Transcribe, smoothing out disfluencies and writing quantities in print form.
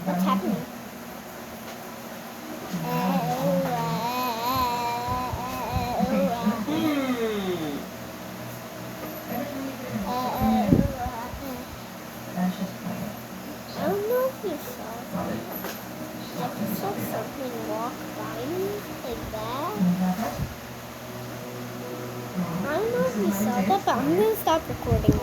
What's happening? I don't know if you saw something. Like you saw something walk by me like that. I don't know if you saw that, but I'm gonna stop recording.